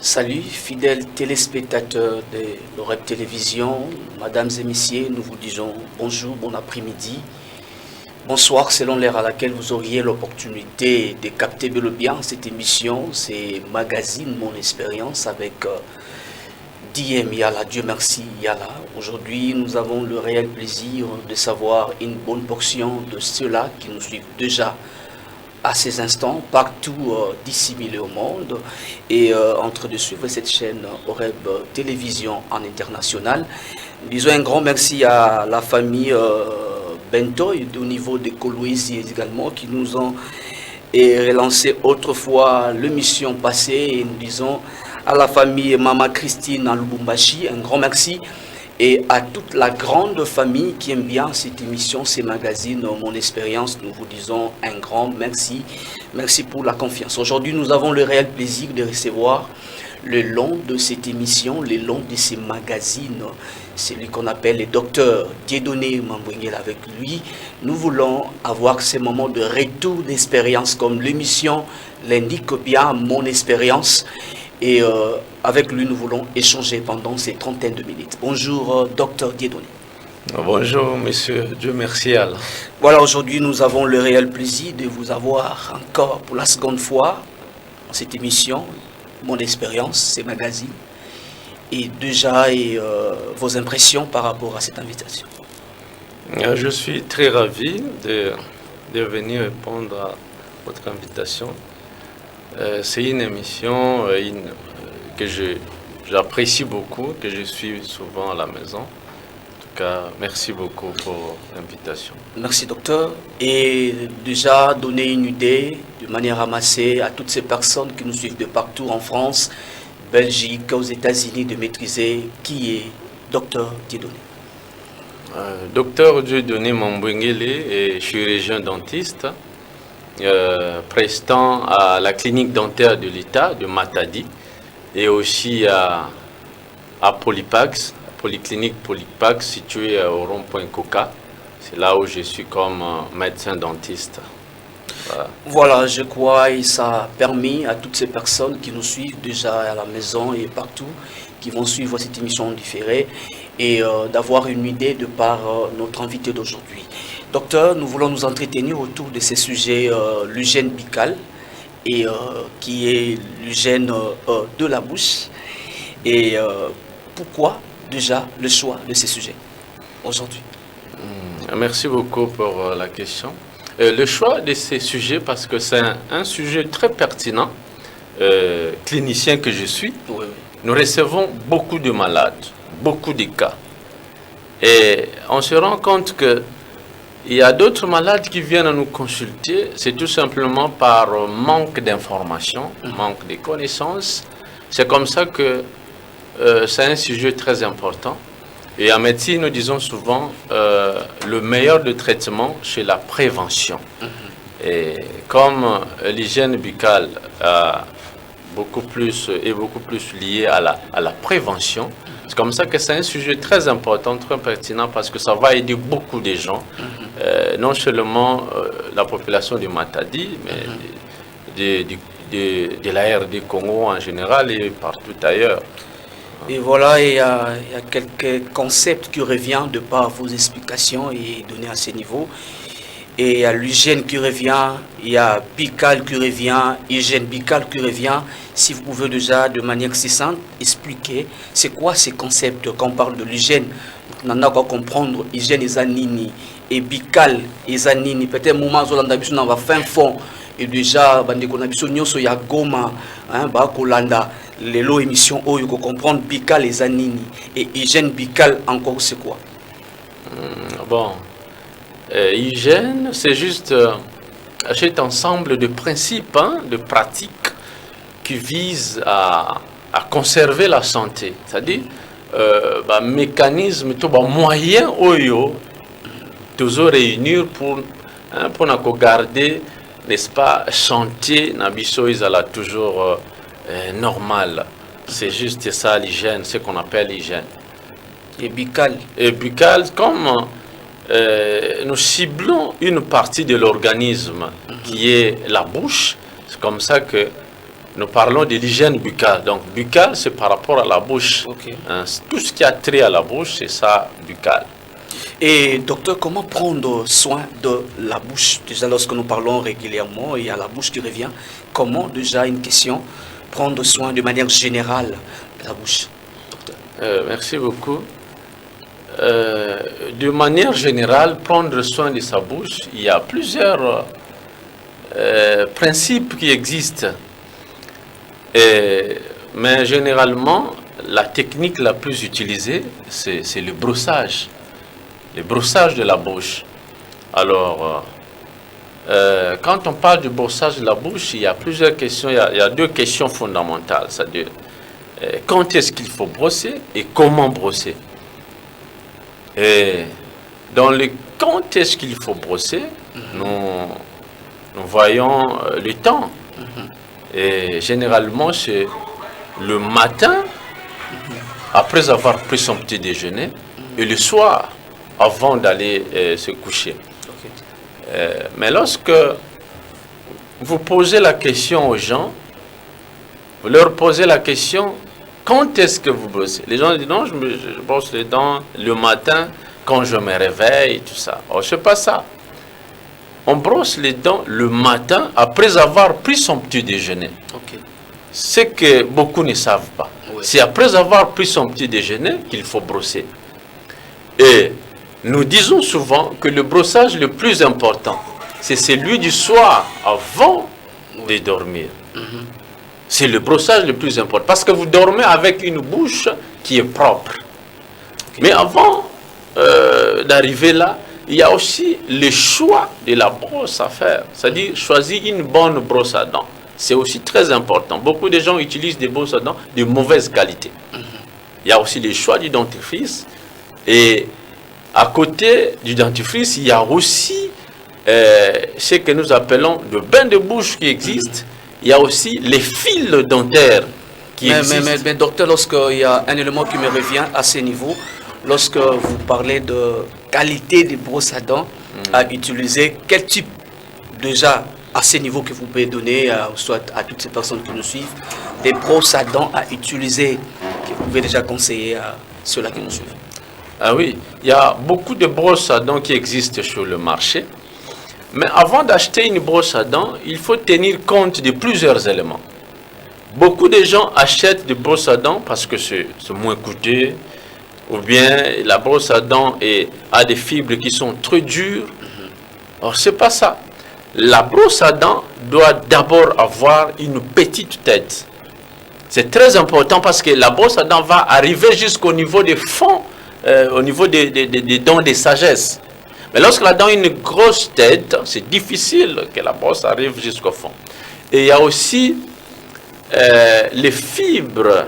Salut, fidèles téléspectateurs de l'Oreb Télévision, mesdames et messieurs, nous vous disons bonjour, bon après-midi, bonsoir selon l'heure à laquelle vous auriez l'opportunité de capter bel et bien cette émission, c'est Magazine Mon Expérience avec DM Yala, Dieu merci Yala. Aujourd'hui, nous avons le réel plaisir de savoir une bonne portion de ceux-là qui nous suivent déjà à ces instants, partout disséminés au monde, et en train de suivre cette chaîne Oreb Télévision en international. Nous disons un grand merci à la famille Bento au niveau des Coloïsi également qui nous ont relancé autrefois l'émission passée, et nous disons à la famille Mama Christine en Lubumbashi, un grand merci. Et à toute la grande famille qui aime bien cette émission, ces magazines, Mon Expérience, nous vous disons un grand merci. Merci pour la confiance. Aujourd'hui, nous avons le réel plaisir de recevoir le long de cette émission, le long de ces magazines, celui qu'on appelle le docteur Dieudonné Mambouengel avec lui. Nous voulons avoir ces moments de retour d'expérience comme l'émission l'indique bien, Mon Expérience. Et avec lui, nous voulons échanger pendant ces trentaines de minutes. Bonjour, docteur Dieudonné. Bonjour, monsieur. Dieu merci. Allah. Voilà, aujourd'hui, nous avons le réel plaisir de vous avoir encore pour la seconde fois dans cette émission, Mon Expérience, ces magazines. Et déjà, vos impressions par rapport à cette invitation. Je suis très ravi de venir répondre à votre invitation. C'est une émission que j'apprécie beaucoup, que je suis souvent à la maison. En tout cas, merci beaucoup pour l'invitation. Merci docteur. Et déjà donner une idée de manière amassée à toutes ces personnes qui nous suivent de partout en France, Belgique, aux États-Unis, de maîtriser qui est docteur Dieudonné. Docteur Dieudonné Mambouengel est chirurgien dentiste. Prestant à la clinique dentaire de l'État de Matadi et aussi à Polypax, Polyclinique Polypax située au rond-point Coca. C'est là où je suis comme médecin dentiste. Voilà, je crois et ça a permis à toutes ces personnes qui nous suivent déjà à la maison et partout, qui vont suivre cette émission différée et d'avoir une idée de par notre invité d'aujourd'hui. Docteur, nous voulons nous entretenir autour de ces sujets, l'hygiène buccale, et qui est l'hygiène de la bouche. Et pourquoi déjà le choix de ces sujets aujourd'hui? Merci beaucoup pour la question. Le choix de ces sujets, parce que c'est un sujet très pertinent, clinicien que je suis, oui. Nous recevons beaucoup de malades, beaucoup de cas. Et on se rend compte que il y a d'autres malades qui viennent nous consulter, c'est tout simplement par manque d'informations, manque de connaissances. C'est comme ça que c'est un sujet très important. Et en médecine, nous disons souvent le meilleur de traitement, c'est la prévention. Et comme l'hygiène buccale est beaucoup plus liée à la prévention, c'est comme ça que c'est un sujet très important, très pertinent, parce que ça va aider beaucoup de gens, non seulement la population du Matadi, mais de la RD Congo en général et partout ailleurs. Et voilà, il y a quelques concepts qui reviennent de par vos explications et données à ce niveau. Et il y a l'hygiène qui revient, il y a buccale qui revient, hygiène buccale qui revient. Si vous pouvez déjà de manière succincte expliquer c'est quoi ces concepts quand on parle de l'hygiène. On a qu'à comprendre hygiène et zanini et buccale et zanini. Peut-être moment où on va fin fond et déjà bandeko na biso nyonso ya Goma ba kolanda lelo émission où il faut comprendre buccale et zanini et hygiène buccale encore c'est quoi? Bon. Hygiène, c'est juste cet ensemble de principes, de pratiques qui visent à conserver la santé. C'est-à-dire, mécanisme, moyen, toujours réunir pour garder, n'est-ce pas, chantier, nabiso, ils allaient toujours normal. C'est juste ça l'hygiène, ce qu'on appelle l'hygiène. Et buccale? Et buccale, comme nous ciblons une partie de l'organisme qui est la bouche. C'est comme ça que nous parlons de l'hygiène buccale. Donc, buccale, c'est par rapport à la bouche. Okay. Hein, tout ce qui a trait à la bouche, c'est ça, buccale. Et docteur, comment prendre soin de la bouche? Déjà, lorsque nous parlons régulièrement, il y a la bouche qui revient. Comment, déjà, une question, prendre soin de manière générale de la bouche, docteur? Merci beaucoup. De manière générale, prendre soin de sa bouche, il y a plusieurs principes qui existent. Mais généralement, la technique la plus utilisée, c'est le brossage. Le brossage de la bouche. Alors, quand on parle du brossage de la bouche, il y a plusieurs questions. Il y a deux questions fondamentales. C'est-à-dire, quand est-ce qu'il faut brosser et comment brosser? Et dans le quand est-ce qu'il faut brosser, nous voyons le temps. Et généralement, c'est le matin, après avoir pris son petit déjeuner, et le soir, avant d'aller se coucher. Mais lorsque vous posez la question aux gens, vous leur posez la question, quand est-ce que vous brossez? Les gens disent, non, je brosse les dents le matin, quand je me réveille, et tout ça. Oh, c'est pas ça. On brosse les dents le matin, après avoir pris son petit déjeuner. Ce que beaucoup ne savent pas. C'est après avoir pris son petit déjeuner qu'il faut brosser. Et nous disons souvent que le brossage le plus important, c'est celui du soir avant de dormir. C'est le brossage le plus important. Parce que vous dormez avec une bouche qui est propre. Mais avant d'arriver là, il y a aussi le choix de la brosse à faire. C'est-à-dire choisir une bonne brosse à dents. C'est aussi très important. Beaucoup de gens utilisent des brosses à dents de mauvaise qualité. Il y a aussi le choix du dentifrice. Et à côté du dentifrice, il y a aussi ce que nous appelons le bain de bouche qui existe. Il y a aussi les fils dentaires qui existent. Mais docteur, lorsqu'il y a un élément qui me revient à ce niveau, lorsque vous parlez de qualité des brosses à dents à utiliser, quel type déjà à ce niveau que vous pouvez donner soit à toutes ces personnes qui nous suivent, des brosses à dents à utiliser, que vous pouvez déjà conseiller à ceux-là qui nous suivent? Ah oui, il y a beaucoup de brosses à dents qui existent sur le marché. Mais avant d'acheter une brosse à dents, il faut tenir compte de plusieurs éléments. Beaucoup de gens achètent des brosses à dents parce que c'est moins coûteux, ou bien la brosse à dents a des fibres qui sont trop dures. Or, ce n'est pas ça. La brosse à dents doit d'abord avoir une petite tête. C'est très important parce que la brosse à dents va arriver jusqu'au niveau des fonds, au niveau des dents de sagesse. Mais lorsque la dent a une grosse tête, c'est difficile que la brosse arrive jusqu'au fond. Et il y a aussi les fibres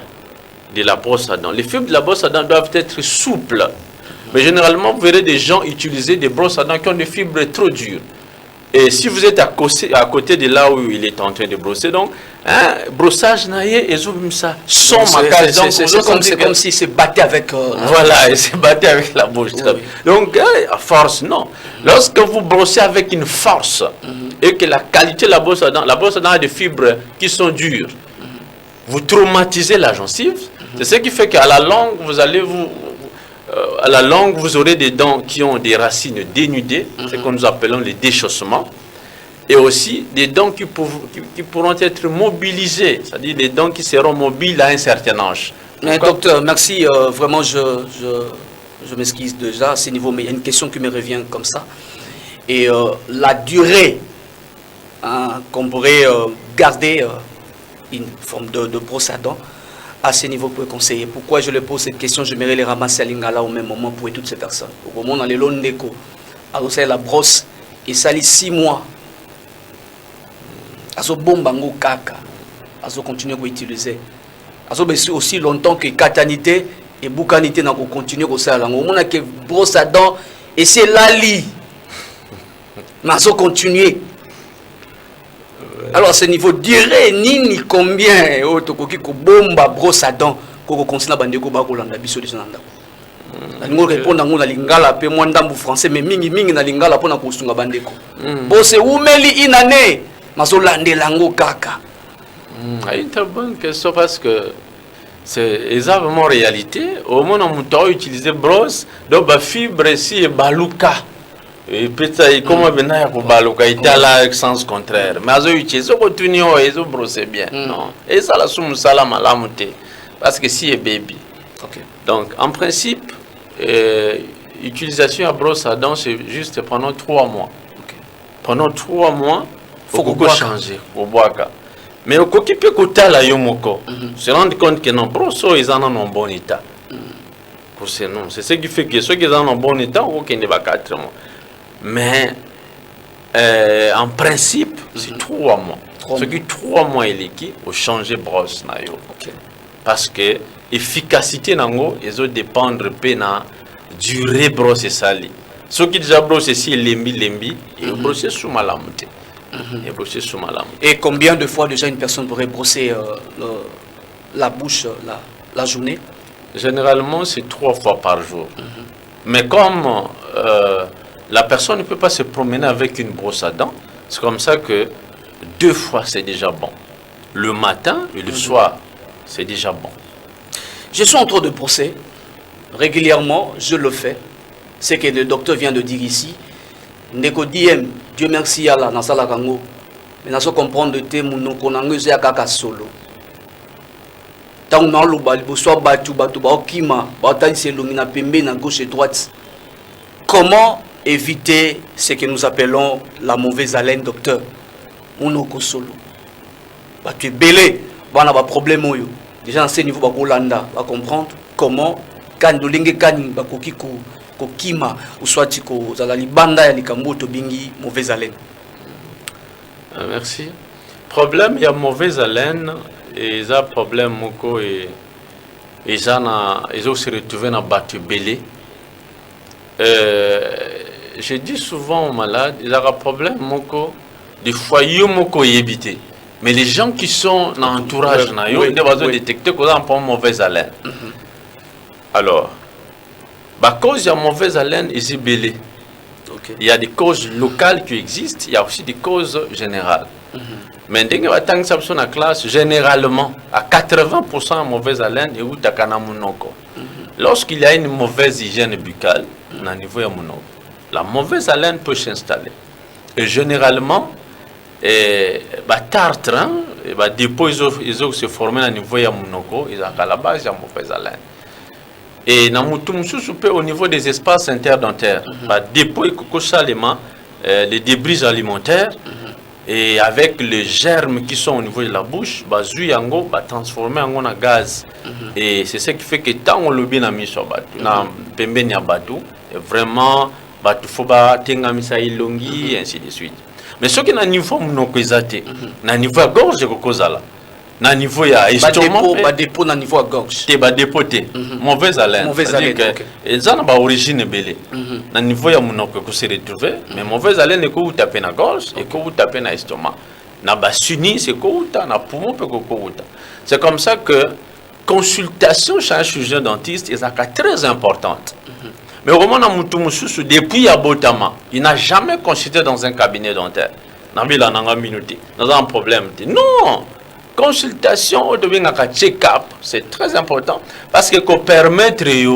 de la brosse à dents. Les fibres de la brosse à dents doivent être souples. Mais généralement, vous verrez des gens utiliser des brosses à dents qui ont des fibres trop dures. Et si vous êtes à côté de là où il est en train de brosser, donc, brossage naïe et ça son c'est comme s'il se battait avec voilà, il se battait avec la bouche. Oui. Donc, à force, non. Lorsque vous brossez avec une force et que la qualité de la brosse à dents a des fibres qui sont dures, vous traumatisez la gencive. C'est ce qui fait qu'à la longue, vous aurez des dents qui ont des racines dénudées, ce que nous appelons les déchaussements, et aussi des dents qui pourront être mobilisées, c'est-à-dire des dents qui seront mobiles à un certain âge. Mais docteur, merci. Vraiment, je m'excuse déjà à ce niveau, mais il y a une question qui me revient comme ça. Et la durée qu'on pourrait garder une forme de brosse à dents, à ce niveau, vous pouvez conseiller. Pourquoi je le pose cette question? Je m'irai les ramasser à Lingala au même moment pour toutes ces personnes. Au moment où on a les longs d'écho, alors c'est la brosse, et ça lit 6 mois. Azo bombango kaka, azo continuer à utiliser. Azo aussi longtemps que katanité et boukanité n'a continuer à faire. Au moment où brosse à dents, et c'est la lit. Mais azo continuer. Alors à ce niveau, dirait ni combien autre qui bomba brosse à dents qu'on continue à bandeko ba kolanda biso de nanda. Nous répondre à lingala pe moi ndambu français mais mingi na lingala pona kosunga bandeko. Bose umeli inane mazo landelango kaka. Une très bonne question parce que c'est exactement réalité. Au moins, on a utilisé brosse, donc la fibre ici est baluka. Et peut-être comment venir pour baluka, il est là avec sens contraire. Mais ils ont utilisé, ils ont brossé bien. Non. Et ça, la somme, ça la malamute. Parce que si est baby. Donc, en principe, l'utilisation à brosse à dents, c'est juste pendant 3 mois. Pendant 3 mois, il faut qu'on change au boaka. Mais au qui peut coûter la yomoko, se rendre compte que non, brosso ils en ont en bon état. C'est ce qui fait que ceux qui sont en bon état, ils ne vont pas 4 mois. Mais en principe, c'est 3 mois. Ce qui 3 mois il est qui, faut changer brosse na yo. Parce que l'efficacité nango, ils ont dépendre de la durée brosse sali. Ceux qui déjà brossent ici, lembi, ils brossent sous malamute. Et combien de fois déjà une personne pourrait brosser la bouche la journée? Généralement, c'est 3 fois par jour. Mais comme la personne ne peut pas se promener avec une brosse à dents, c'est comme ça que 2 fois, c'est déjà bon. Le matin et le soir, c'est déjà bon. Je suis en train de brosser. Régulièrement, je le fais. C'est que le docteur vient de dire ici. Ndeko diem, Dieu merci à la Nasala Kango. Mais nous comprendre que nous avons kaka solo. Tant que nous avons soit batu okima, na pembe na gauche et droite. Comment éviter ce que nous appelons la mauvaise haleine, docteur? Monoko solo. Batu belé, on a un problème. Déjà à ce niveau, on va comprendre comment quand nous avons kokima ou soit tiko zalali banda ya likambo to bingi mauvaise haleine. Merci. Problème il y a mauvaise haleine et ça problème moko et ça na ils ont se retrouvé dans battu belé. Je dis souvent aux malades, il y a un problème moko des foyers moko éviter. Mais les gens qui sont dans l'entourage na yo, ils doivent détecter qu'on a un mauvaise haleine. Alors à cause de la mauvaise haleine, il belé. Il y a des causes locales qui existent, il y a aussi des causes générales. Mais dès que vous avez classe, généralement, à 80% de mauvaise haleine, il y a monoko. Lorsqu'il y a une mauvaise hygiène buccale, au niveau de monoko, la mauvaise haleine peut s'installer. Et généralement, tartre, les dépôts se formés au niveau de monoko, ils ont à la base de mauvaise haleine. Et au niveau des espaces interdentaires, dépôt les débris alimentaires et avec les germes qui sont au niveau de la bouche, transformer en gaz. Et c'est ce qui fait que tant on le bien mis sur vraiment, il faut et ainsi de suite. Mais ce qui est au niveau de niveau gorge, na niveau ya estomac dépôt na niveau à gorge te ba dépoté mauvaise haleine et ça na ba origine belé na niveau ya monoko ko se retrouver mais mauvaise haleine ko taper na gorge et ko taper na estomac na ba suni c'est ko uta na poumon pe ko uta. C'est comme ça que consultation chez un chirurgien dentiste est très importante. Mais au moment où depuis Abotama, il n'a jamais consulté dans un cabinet dentaire. Dans un problème. Non! Consultation ou de check-up, c'est très important parce que ça permet j'ai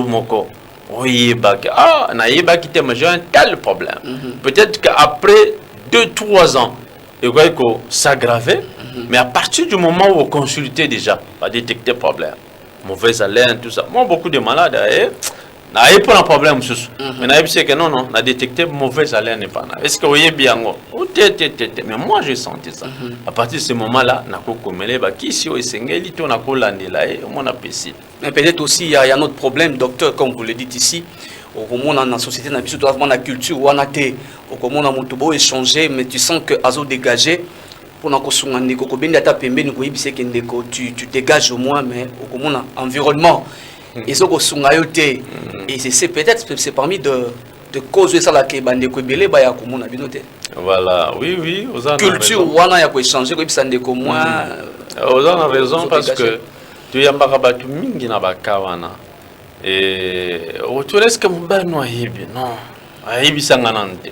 un tel problème. Peut-être qu'après 2-3 ans, il va s'aggraver, mais à partir du moment où on consulte déjà, on va détecter le problème. Mauvaise haleine, tout ça. Moi, beaucoup de malades, il pas un problème. Mais il que non, on a détecté mauvaise haleine. Est-ce que vous voyez bien? Mais moi, j'ai senti ça. À partir de ce moment-là, mais peut-être aussi, il y a un autre problème, docteur, comme vous le dites ici. Au moment dans la société, dans la culture, où on a été, au moment où on a échangé, mais tu sens que Azo dégagé. Tu dégages au moins, mais au moins environnement. Et c'est peut-être c'est parmi de causes de ça là que bandeko belé ba ya komona binote. Voilà, oui, vous avez culture wana ya ko échanger ko bisande ko moi. Vous avez raison parce que tu y a bakabatu mingi na bakawana. Et tu laisses que mbano ayibi non. Ayibi sanganante.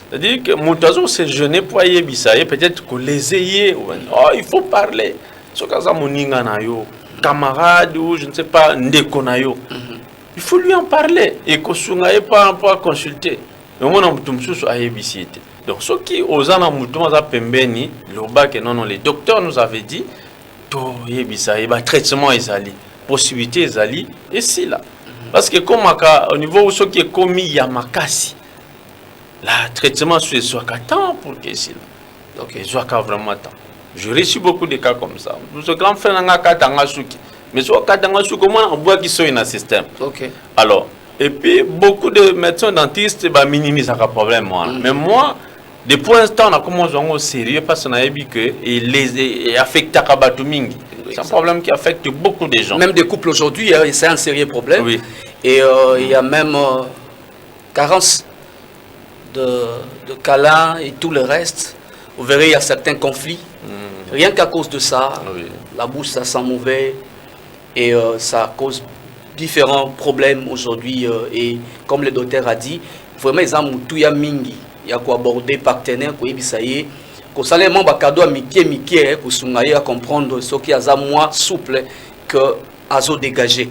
C'est-à-dire que Moutazo s'est jeûné pour ayibi ça et peut-être que les ayés oh il faut parler. so kaza moninga na yo camarade ou je ne sais pas ndeko na yo il faut lui en parler et kosunga et pas consulter mais moi na mutumsusu ayebisite donc ce qui ozana mutuma za pembeni loba que non les docteurs nous avaient dit to yebisa et ba traitement ezali possibilité ezali et si là parce que comme au niveau où ce qui est commis ya makasi la traitement sur soit temps pour que si là donc soit vraiment temps. Je reçu beaucoup de cas comme ça. Ce grand frère n'a pas de souki. Mais soit katanga souki, comment on voit qu'ils sont dans le système. Ok. Alors, et puis beaucoup de médecins dentistes minimisent le problème. Mais moi, depuis l'instant, on a commencé au sérieux parce qu'on a vu que il affecte Kabatumingi. C'est un problème qui affecte beaucoup de gens. Même des couples aujourd'hui, c'est un sérieux problème. Oui. Et il y a même carence de câlins et tout le reste. Vous verrez, il y a certains conflits. Rien qu'à cause de ça, la bouche, ça sent mauvais. Et ça cause différents problèmes aujourd'hui. Et comme le docteur a dit, vraiment, il y a mingi. Il y a quoi aborder partenaire, quoi ibisaye. Qu'on s'allait même à cadeau à Mickey, qu'on s'ungaye à comprendre ce qui est moins souple que Azo dégagé.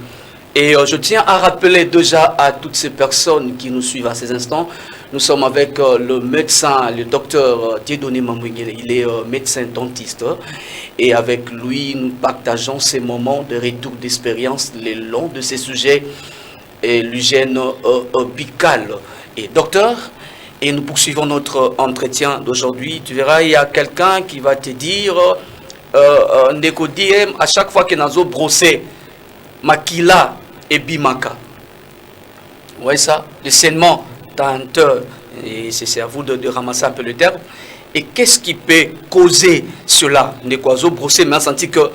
Et je tiens à rappeler déjà à toutes ces personnes qui nous suivent à ces instants, nous sommes avec le médecin, le docteur Dieudonné Mamouingele, il est médecin dentiste. Et avec lui, nous partageons ces moments de retour d'expérience le long de ces sujets et l'hygiène buccale. Et docteur, et nous poursuivons notre entretien d'aujourd'hui. Tu verras, il y a quelqu'un qui va te dire, Ndeko-Diem, à chaque fois qu'il a brossé, Makila et Bimaka. Vous voyez ça? Le saignement denteur. Et c'est à vous de ramasser un peu le terme. Et qu'est-ce qui peut causer cela? Ndeko brossé, mais on senti que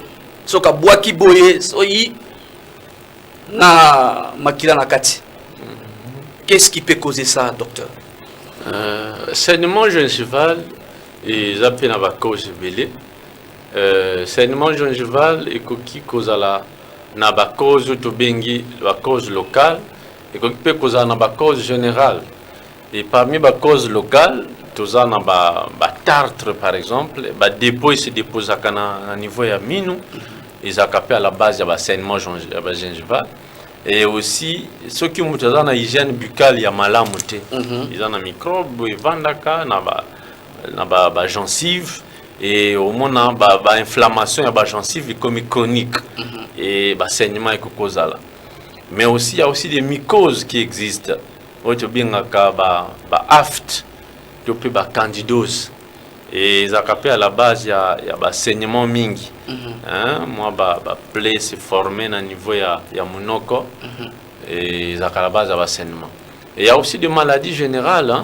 ce que bois qui boye, soyi na Makila na kati. Qu'est-ce qui peut causer ça, docteur? Saignement gingival et zappé na cause belé. Saignement gingival et qui cause la na cause to bengi la cause locale et qui peut causer na cause générale. Et parmi les causes locales, tous en tartre par exemple, dépôt se dépose à niveau ya minou, ils acapent à la base de saignement gingival. Et aussi, ceux qui ont une hygiène buccale, il y a malamouté. Ils ont un microbe, ils vendent la gencive. Et au moins, l'inflammation de la gencive est comme chronique. Et le saignement est cause là. Mais aussi, il y a aussi des mycoses qui existent. Il y a aft, il y a candidose. Et ils ont à la base, il y a un saignement mingi. Moi, plaie s'est formé au niveau de monoko. Et ils ont à la base, il y a un saignement. Et il y a aussi des maladies générales.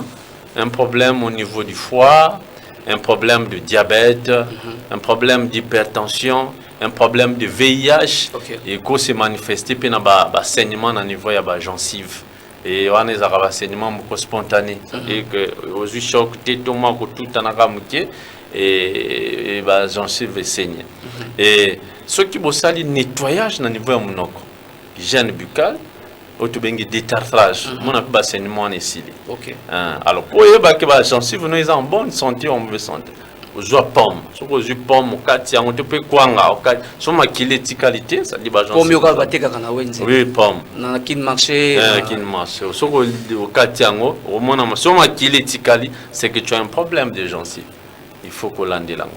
Un problème au niveau du foie, un problème de diabète, un problème d'hypertension, un problème de VIH. Et qui s'est manifesté dans le saignement au niveau de la gencive. Et on a un saignement spontané. Et que aux choc, tout et la gencive saigne. Et ce qui est le nettoyage au niveau de mon hygiène buccale, au détartrage, mon saignement est ici. Alors, pour que la gencive est en bonne santé, on veut santé. Aux pommes, aux pommes, au quartier, on peut quoi sur ma qualité, ça dit pomme oui, pomme. Na kin marché. Kin marché. Au quartier, au moins, sur ma qualité, c'est que tu as un problème de gencive. Il faut qu'on l'ende là.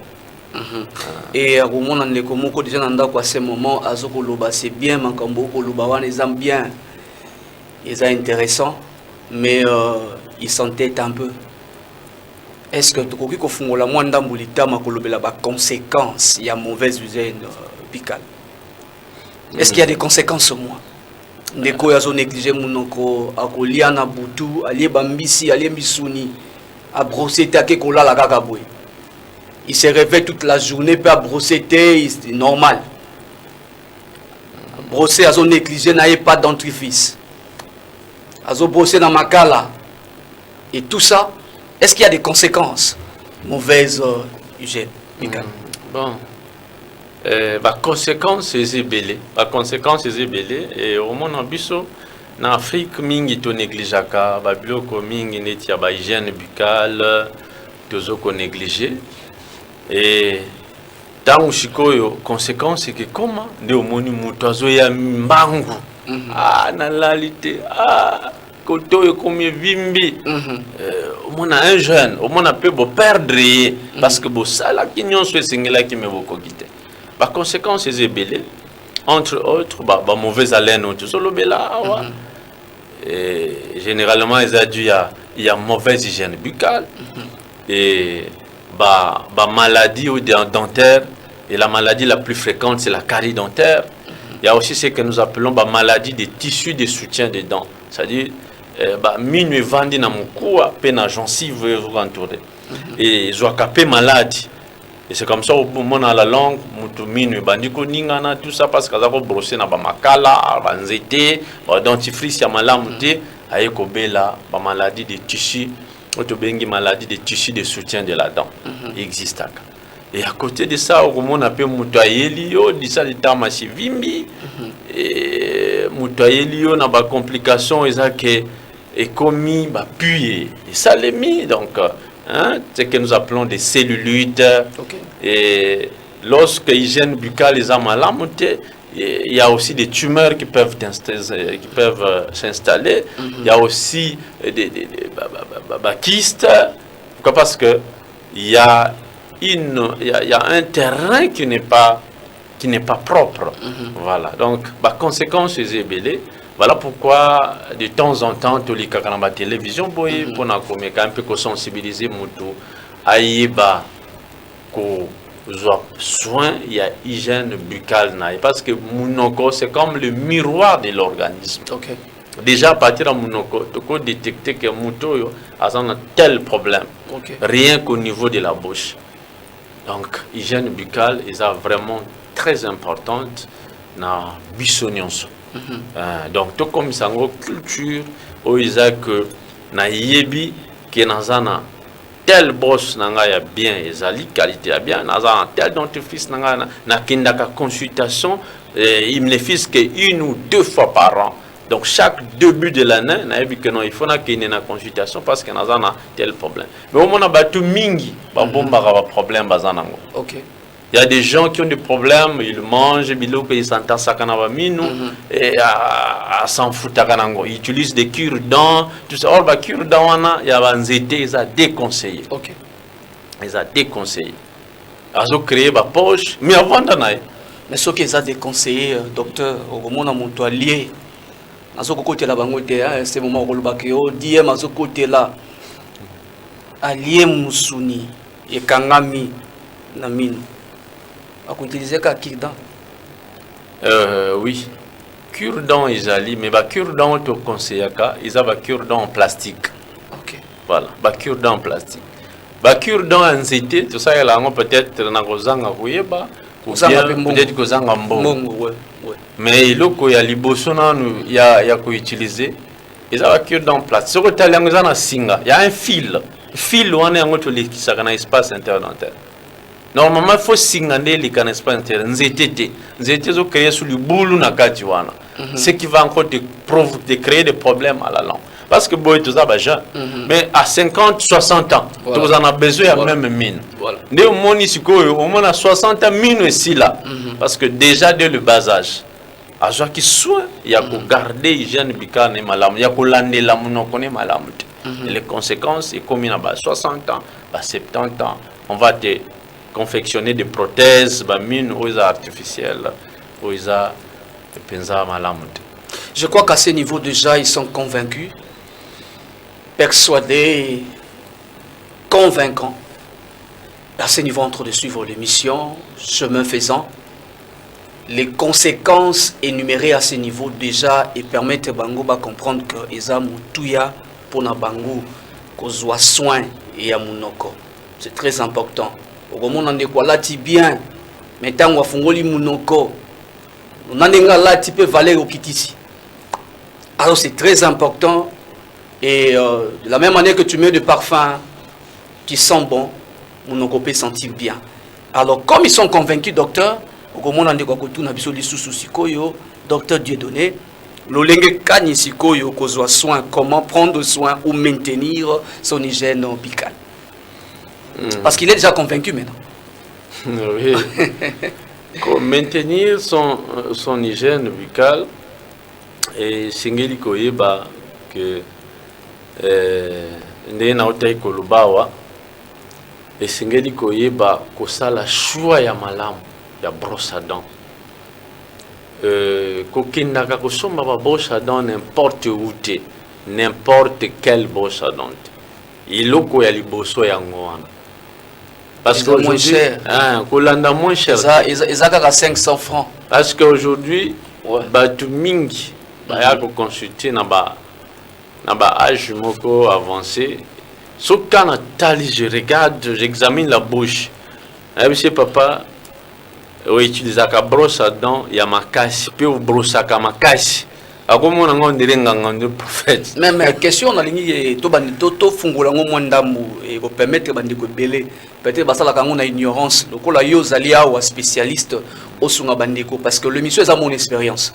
Et au moment où on est déjà dans ce moment, c'est bien, mais bien. Ils sont intéressants, mais ils s'entêtent un peu. Est-ce que tu as des conséquences? Il y a mauvaise hygiène buccale. Est-ce qu'il y a des conséquences moi? Ndeko yazo négligé munoko akolia na butu, alie bambisi, alie misuni, a brosser take kola la kakabwe. Il se réveille toute la journée peut brosser c'est normal. Brosser azo négligé n'a pas dentifrice. Azo brosser dans makala. Et tout ça, est-ce qu'il y a des conséquences? Mauvaise hygiène buccale. Bon. La conséquence c'est belé. La conséquence c'est belé. Et au monde en biso, en Afrique, mingi to négligeaka, babiloko mingi netia ba hygiène buccale, tozo ko négligé. Et Tant que conséquence c'est que comment de omoni mutozo ya mbangu na lalité koto comme vimbi on a un jeune on a peut perdre parce que bo sala ki nyonso singela ki me boko kité ba conséquence c'est belé entre autres ba mauvaise haleine tout solo bela et généralement il y a mauvaise hygiène buccale et ba maladie dentaire. Et la maladie la plus fréquente, c'est la carie dentaire. Il y a aussi ce que nous appelons la maladie des tissus de soutien des dents. C'est-à-dire, minuit vandi na mukua, pena gencive vous entourer. Et je capé maladie. Et c'est comme ça au moment dans la langue, mutu minuit bandiko ningana tout ça parce que ça va brosser na ba makala, ba nzete, ba dentifrice ya malamu te, ayeko bela ba maladie des tissus, otobengi maladie des tissus de soutien de la dent. Existe. Et à côté de ça, on a pu mutayelio, dit ça l'état massif vimbi, et mutayelio n'a pas complication, et ça que est commis, bah puis et ça l'est mis donc, c'est que nous appelons des cellulites. Et lorsque l'hygiène buccale est mal montée, il y a aussi des tumeurs qui peuvent s'installer. Il y a aussi des kystes. Pourquoi? Parce que il y a un terrain qui n'est pas propre. Voilà. Donc, conséquence, c'est belé. Voilà pourquoi, de temps en temps, tous les cas dans la télévision, pour un peu sensibiliser mutu, aïeba, ko soin, il y a hygiène buccale, parce que munoko, c'est comme le miroir de l'organisme. Déjà, à partir de munoko, tu peux détecter que mutu a un tel problème, rien qu'au niveau de la bouche. Donc, l'hygiène buccale est vraiment très importante dans la bissonions. Donc, tout comme ça, en culture, où il y a que na yebi qui dans un tel boss nanga bien, ezali qualité bien, dans un tel dentifrice nanga na kindaka consultation, il me fait que 1 ou 2 fois par an. Donc, chaque début de l'année, il faut qu'il y ait une consultation parce qu'il y a un tel problème. Mais au moment où il y a un problème, il y a des gens qui ont des problèmes, ils mangent, ils s'entendent ça et s'en foutent. Ils utilisent des cure-dents, tout ça. Or, les cure-dents, il y a un zété, ils ont déconseillé. Ils ont déconseillé. Ils ont créé ma poche, mais avant d'en aller. Mais ce qu'ils ont déconseillé, docteur, au moment où on est lié. Côté là, c'est moment où on dit côté là, allié Mousouni et Kangami Namine. On utilise qu'à cure-dent. Oui, cure-dent ils allient, mais cure-dent on te conseille ils ont cure-dent en plastique. Voilà, cure-dent en plastique. Cure-dent en zété, tout ça il a peut-être dans Gozanga Kuyeba. Peut-être que ça mais il y a libosona il y a quoi utiliser ils ont cure-dent place sur le talent il y a un fil on est en train de qui ça dans espace interdentaire normalement il faut signaler les dans espace interdentaire nzete zo créer sur le boulou na kati wana ce qui va encore de créer des problèmes à la langue parce que boy tout ça mais à 50 60 ans tu en as besoin de même mine né au monde ici au moins à 60 ans mine ici là parce que déjà dès le bas âge à joie qui soin il y a pour garder hygiène buccale et malam il y a pour l'année la monoko ne malam et les conséquences est comme il a 60 ans 70 ans on va te confectionner des prothèses mine aux artificielles aux penza malam. Je crois qu'à ce niveau déjà ils sont convaincus, persuadés, convaincants. À ce niveau, en train de suivre l'émission, chemin faisant, les conséquences énumérées à ce niveau déjà et permettent Bango de comprendre que Eza Moutouya pour na Bango kozwa soin et à Mounoko. C'est très important. Au moment où on est quoi là bien, maintenant on va fongoli Mounoko. On a là type valeur au kitisi. Alors c'est très important et de la même manière que tu mets de parfum qui sent bon, Mounoko peut sentir bien. Alors comme ils sont convaincus, docteur, au moment où on a docteur Dieudonné, l'olenge kani sikoyo kozwa soin, comment prendre soin ou maintenir son hygiène buccale. Parce qu'il est déjà convaincu maintenant. Oui. Maintenir son hygiène buccale et singeli koyeba que ndena otai kolubawa et singeli koyeba kosala choix ya malamu ya brosse à dents. Kokindaka kosomba ba brosse à dents n'importe où te, n'importe quelle brosse à dents. Iloko ya liboso yango wana. Parce que moins cher. Kolanda moins cher. Ils ont à 500 francs. Parce qu'aujourd'hui, batu mingi baya ko consulter na ba âge moko avancé. Sauf quand Nathalie, je regarde, j'examine la bouche. Monsieur papa, on utilise la brosse à dents, il y a ma casse, puis on brosse à ma casse. Même question na lingi to bandito to fungola ngo mwandambu et ko permettre bandiko belé peut-être basala kango na ignorance lokola yo zali awa spécialiste osunga bandiko parce que le monsieur a mon expérience.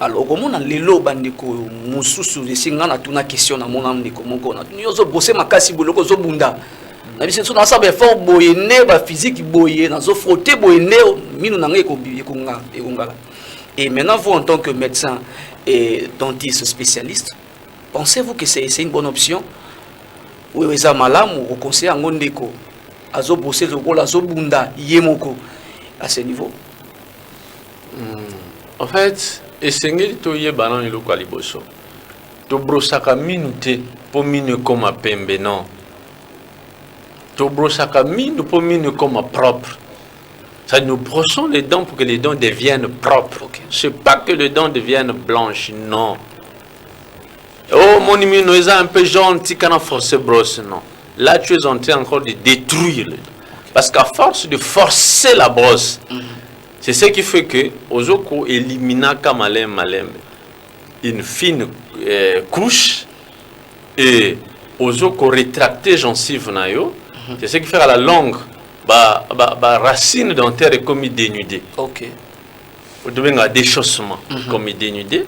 Alors comment on lelo bandiko mususu esinga na tuna question na mona ndiko moko na nyozo bosser makasi boloko zo bunda na biso na sabe fort boyene ba physique boye na zo frotter boyene minu na ngai ko ngala et maintenant vous en tant que médecin et dentiste spécialiste, pensez-vous que c'est une bonne option? Oui, oui, ça malam ou conseil en gondeko, azo bosser le rôle azo bunda yemoko à ce niveau. En fait, essengeli to yebana ni loko liboso. To brosaka minute po mine comme pembe non. To brosaka mine po mine comme propre. Ça, nous brossons les dents pour que les dents deviennent propres. Okay. Ce n'est pas que les dents deviennent blanches, non. Oh, mon ami, nous un peu jaune, tu as forcé brosse, non. Là, tu es en train encore de détruire les dents. Okay. Parce qu'à force de forcer la brosse, c'est ce qui fait que, aux oko élimina kamalem une fine couche et aux oko rétracter gencive nayo, c'est ce qui fait à la longue. Racine dentaire est comme dénudée. Ok. Vous devez avoir des déchaussement comme dénudé.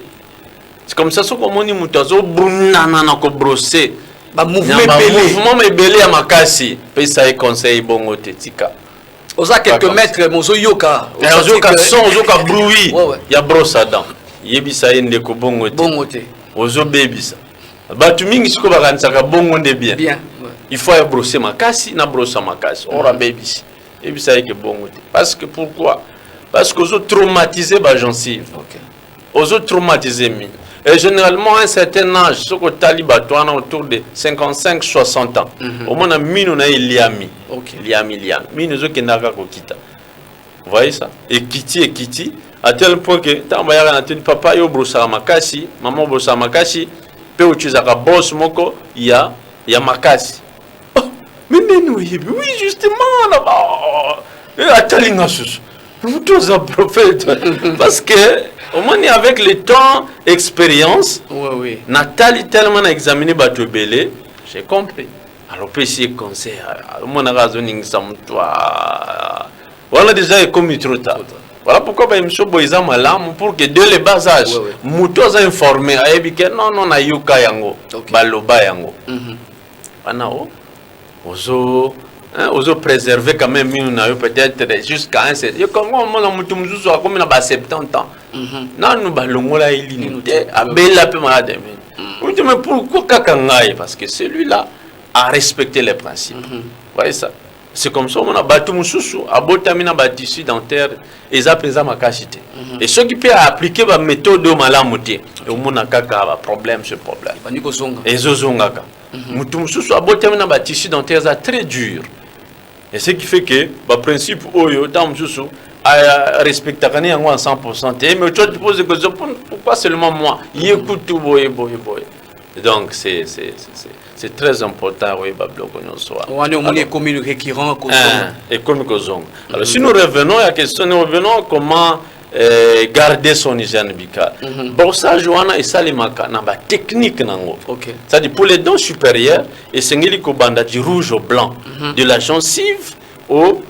C'est comme ça que on dit mutazo brunana na ko brosser. Mouvement belé à makasi. Puis ça est conseil bon tika. Oza quelques mètres mozo yoka. Ozoka son, ozoka bruit. Il y a brosse à dents. Yebisa yende ko bongo te. Bongo te. Ozo bebisa. Batu mingi siko bakansaka bongo nde bien. Bien. Il faut brosser ma casse, na brosser ma casse. On ramène ici. Et puis ça est que bon. Parce que pourquoi? Parce qu'ils ont traumatisé ma gencive. Ils ont traumatisé mine. Et généralement, à un certain âge, ce que Taliban autour de 55-60 ans, au moins, on a mis liami. Liami. Mine, nous avons kita. Vous voyez ça? Et kiti, à tel point que, tant que papa, yo brossa ma casse, maman brossa ma casse, peut utiliser la brosse moko, il y a ma casse. Mais oui, justement, là-bas, vous tous un prophète. Parce que, au moins, avec le temps, expérience, Nathalie tellement examiné Bateau Belé, j'ai compris. Alors, petit conseil, mon raisonning, ça me doit. Voilà déjà, comme trop tard. Voilà pourquoi je suis malam pour que dès le bas âge, Moutos a informé, non, na yuka yango, baloba yango. Ozo préserver quand même peut-être jusqu'à un certain comme on a 70 ans. Non, nous balongola illimité abela pe malade. Mais pourquoi kakangai? Parce que celui-là a respecté les principes. Voyez ça. C'est comme ça on a battu mususu abotamina batisi dentaire et ça présent ma cachité. Et ceux qui peuvent appliquer la méthode de malamuté et au monde kaka problème ce problème. Et zozongaka. Mutumsusu abotamina batisi dentaire ça très dur. Et ce qui fait que le principe oyo tamsusu a respecté à 100%. Mais tu te poses des questions pourquoi seulement moi? Écoute tout boy. Donc c'est très important, oui, alors si nous revenons à la question, comment garder son hygiène buccale. Bon, ça, Johanna, et ça, les technique. C'est-à-dire pour les dents supérieures, et c'est du rouge au blanc, de la gencive aux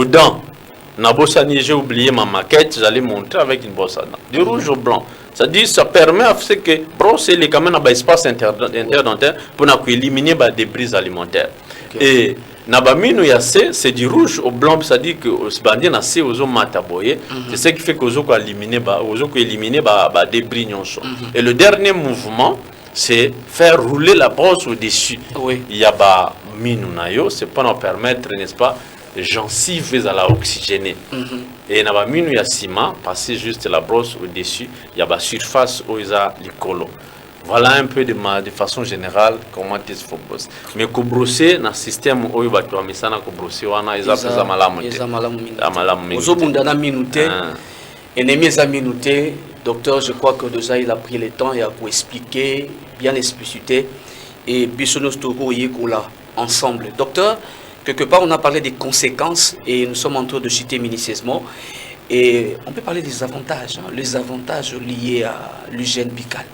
dents. J'ai oublié ma maquette, j'allais montrer avec une brosse à dents. Du rouge au blanc. C'est-à-dire ça permet à ce que brosser les caméras dans l'espace interdentaire pour éliminer les débris alimentaires. Et Nabamino yasse, c'est du rouge au blanc, ça dit que bandit nasse ozo mataboye, c'est ce qui fait que ozo ko éliminer débris nyonso. Et le dernier mouvement, c'est faire rouler la brosse au-dessus. Oui. Il y a ba minu nayo, c'est pour nous permettre, n'est-ce pas, gencives à la oxygéner. Et na ba minu ya ciment, passer juste la brosse au-dessus, il y a ba surface où il a l'icolo. Voilà un peu de façon générale comment il faut brosser. Mais que brosser dans le système où il va tout amener ça na brosser wana ils appellent malamu. Docteur, je crois que déjà il a pris le temps et a expliqué, bien explicité et Bissonos Togo Yekoula ensemble. Docteur, quelque part on a parlé des conséquences et nous sommes en train de citer minutieusement et on peut parler des avantages, les avantages liés à l'hygiène buccale.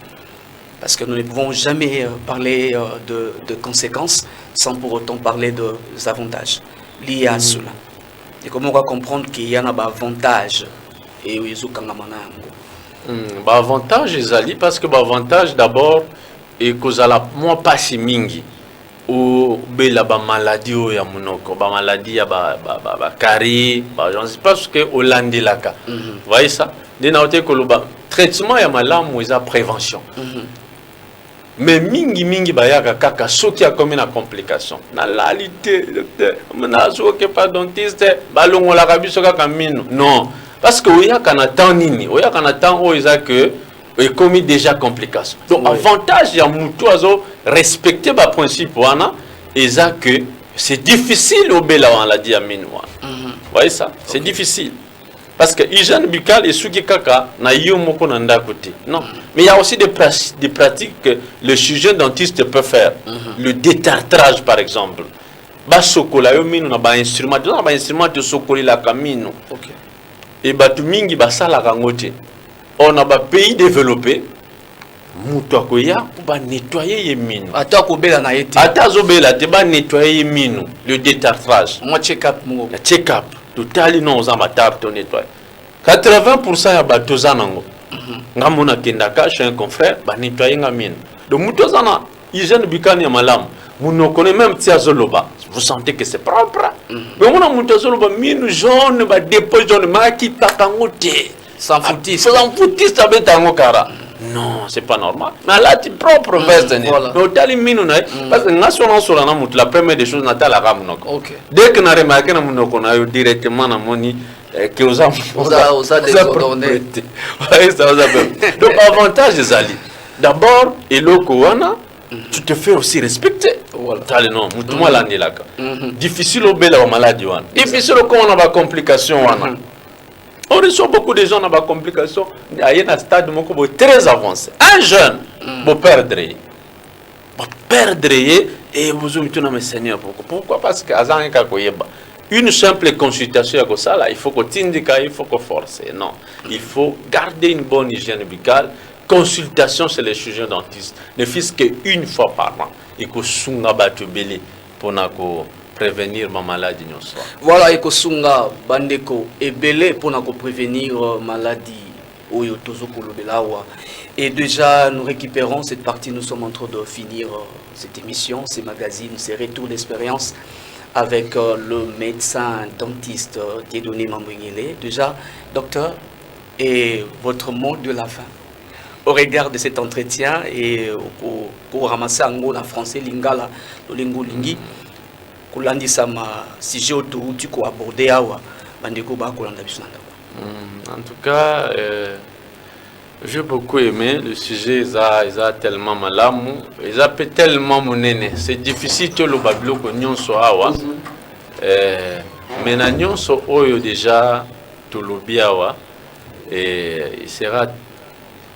Parce que nous ne pouvons jamais parler de conséquences sans pour autant parler des avantages liés à cela. Et comment on va comprendre qu'il y en a des avantages et ils ont avantage ezali parce que avantage d'abord et cause la moi pas si mingi ou bela ba maladie o ya munoko ba maladie ya ba carie ba je sais pas ce que olandelaka voyez ça dina ote ko ba traitement ya malamu eza prévention mais mingi bayaka kaka soki a comme une complication na lalité docteur na soki pas dentiste balongola kabiso kaka mino non. Parce que oya kana temps nini, oya kana temps o isa que est commis déjà complication. Donc avantage ya mutu azo respecter ba principe wana isa que c'est difficile au bela on l'a dit à minwa. Voyez ça, c'est difficile. Parce que hygiène buccale et suki kaka na yo moko na nda côté. Non, mais il y a aussi des pratiques que le chirurgien dentiste peut faire. Le détartrage par exemple. Ba sokola yo mino na ba instrument, de sokoli la kamino. OK. Et batu mingi basala kangote. On a ba pays développé mutu akoya pour ba nettoyer ye minu. Ata ko bela na yete. Ata zo bela te ba nettoyer ye minu, le détartrage. Moi check up mo. Check up. Totali non za matar to nettoyer. 80% ya bato zanango. Ngamona kendaka chez un confrère ba nettoyer nga minu. Donc mutu zana hygiène buccale ya malamu. Vous ne connaissez même tia zoloba. Vous sentez que c'est propre. Mais on a monté zoloba mine jaune, ba dépôt jaune, maki takangote. Sans foutis. Sans foutis tabe tango kara. Non, c'est pas normal. Mais là tu propre veste ni. Mais tali mine na parce que national sur na mut la première des choses na tala ramunoko. OK. Dès que na remarqué na munoko na yo directement na moni que aux désordonné. Donc avantage ezali. D'abord eloko wana tu te fais aussi respecter. Voilà. Non, difficile au bel maladie. Difficile quand on a des complications. On reçoit beaucoup de gens qui ont des complications. Il y a un stade très avancé. Un jeune va perdre. Et vous avez dit, mais Seigneur, pourquoi? Parce que une simple consultation, il faut que tu indiques, il faut que force. Non, il faut garder une bonne hygiène buccale. Consultation chez les chirurgiens dentistes ne fût-ce qu'une fois par an et que sunga batubeli pour prévenir ma maladie. Voilà, et que sunga bandeko et belé pour prévenir maladie et déjà nous récupérons cette partie. Nous sommes en train de finir cette émission, ces magazines, ces retours d'expérience avec le médecin dentiste Dieudonné Mambouingele. Déjà, docteur, et votre mot de la fin au regard de cet entretien et pour ramasser en gros en français lingala le lingo lingi kulandi sama sujet autour du ko aborder awa bandeko ba kolanda bisunanda. En tout cas j'ai beaucoup aimé le sujet. Ils a tellement malamu, ils a tellement monene, c'est difficile que le babilo ko nyonso awa mais na nyonso oyo déjà to lobi awa et il sera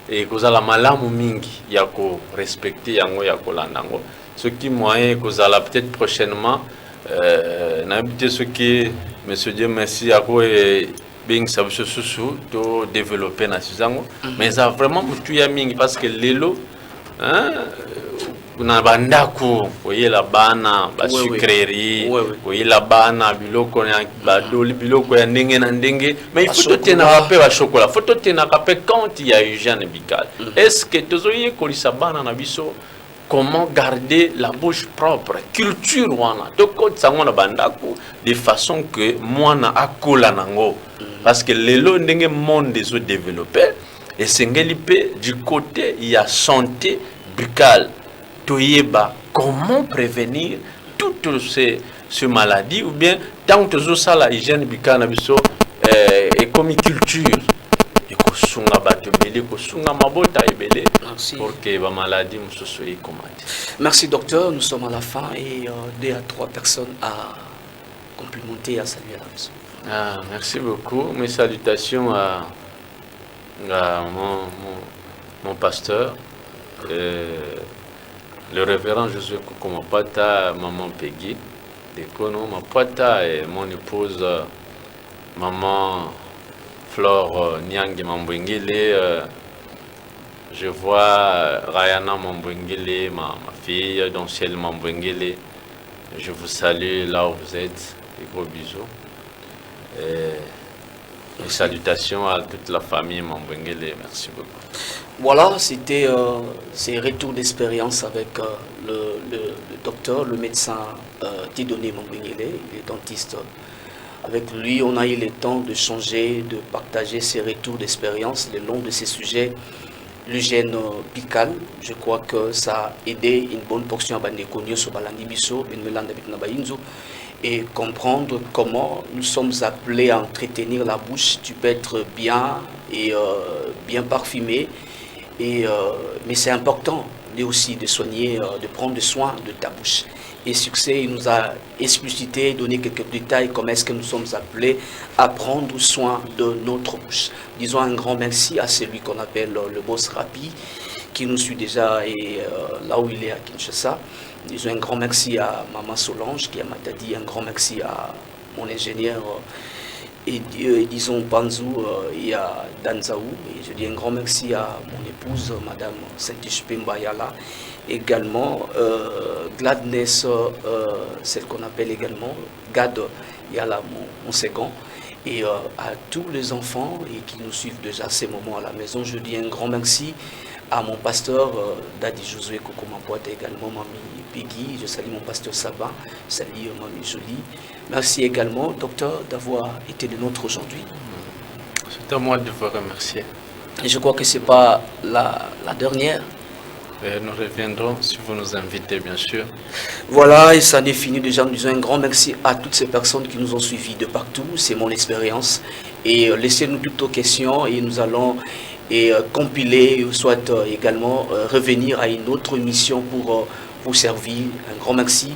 et que la malamu mingi yako respecter yango yako landango ce qui moyen que la peut-être prochainement n'habiter ce qui monsieur Dieu merci yako et bing sabuso susu to développer na sizango mais ça vraiment mutu ya mingi parce que lelo na bandako oye la bana ba sucrerie oye la bana biloko ya badoli biloko ya ndenge na ndenge mais il faut te tenir rappel à chocolat, faut te tenir rappel quand il y a hygiène buccale. Est-ce que tozoye kolisa bana na biso comment garder la bouche propre, culture wana. Donc de façon que moi na akola nango. Parce que le ndenge monde des autres développés et sengelipe du côté il y a santé buccale. Toyeba comment prévenir toutes ces maladies ou bien tant que ça la hygiène buccale na biso et comme culture. Pour que la maladie soit combattue. Merci docteur, nous sommes à la fin et 2 à 3 personnes à complimenter et à saluer la maison. Merci beaucoup. Mes salutations à mon pasteur, le révérend Josué Kukumapata, maman Peggy, Dekono Mapata et mon épouse, maman Flore Nyangi Mambwingile, je vois Rayana Mambwingile, ma fille, donc Ciel Mambwingile. Je vous salue là où vous êtes, des gros bisous. Et salutations à toute la famille Mambwingile, merci beaucoup. Voilà, c'était ces retours d'expérience avec le docteur, le médecin Tidone Mambwingile, il est dentiste. Avec lui, on a eu le temps de changer, de partager ses retours d'expérience le long de ces sujets. L'hygiène buccale, je crois que ça a aidé une bonne portion à Bandekonyo sur Balandibiso, et comprendre comment nous sommes appelés à entretenir la bouche. Tu peux être bien et bien parfumé, mais c'est important lui aussi de soigner, de prendre soin de ta bouche. Et Succès, il nous a explicité, donné quelques détails, comment est-ce que nous sommes appelés à prendre soin de notre bouche. Disons un grand merci à celui qu'on appelle le boss Rapi, qui nous suit déjà et là où il est à Kinshasa. Disons un grand merci à Maman Solange, qui m'a dit un grand merci à mon ingénieur, et disons Panzou et à Danzaou. Et je dis un grand merci à mon épouse, Madame Saint-Ishpembayala. Également Gladness, celle qu'on appelle également Gad, il y a là mon second, et à tous les enfants et qui nous suivent déjà ces moments à la maison, je dis un grand merci à mon pasteur Dadi Josué Kukumapata, également Mamie Peggy, je salue mon pasteur Sabin, je salue Mamie Jolie. Merci également docteur d'avoir été le nôtre aujourd'hui. C'est à moi de vous remercier. Et je crois que ce n'est pas la dernière. Nous reviendrons si vous nous invitez, bien sûr. Voilà, et ça en est fini déjà. Nous disons un grand merci à toutes ces personnes qui nous ont suivis de partout. C'est mon expérience. Et laissez-nous toutes vos questions et nous allons compiler, soit également revenir à une autre émission pour vous servir. Un grand merci.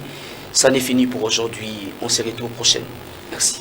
Ça en est fini pour aujourd'hui. On se retrouve prochainement. Merci.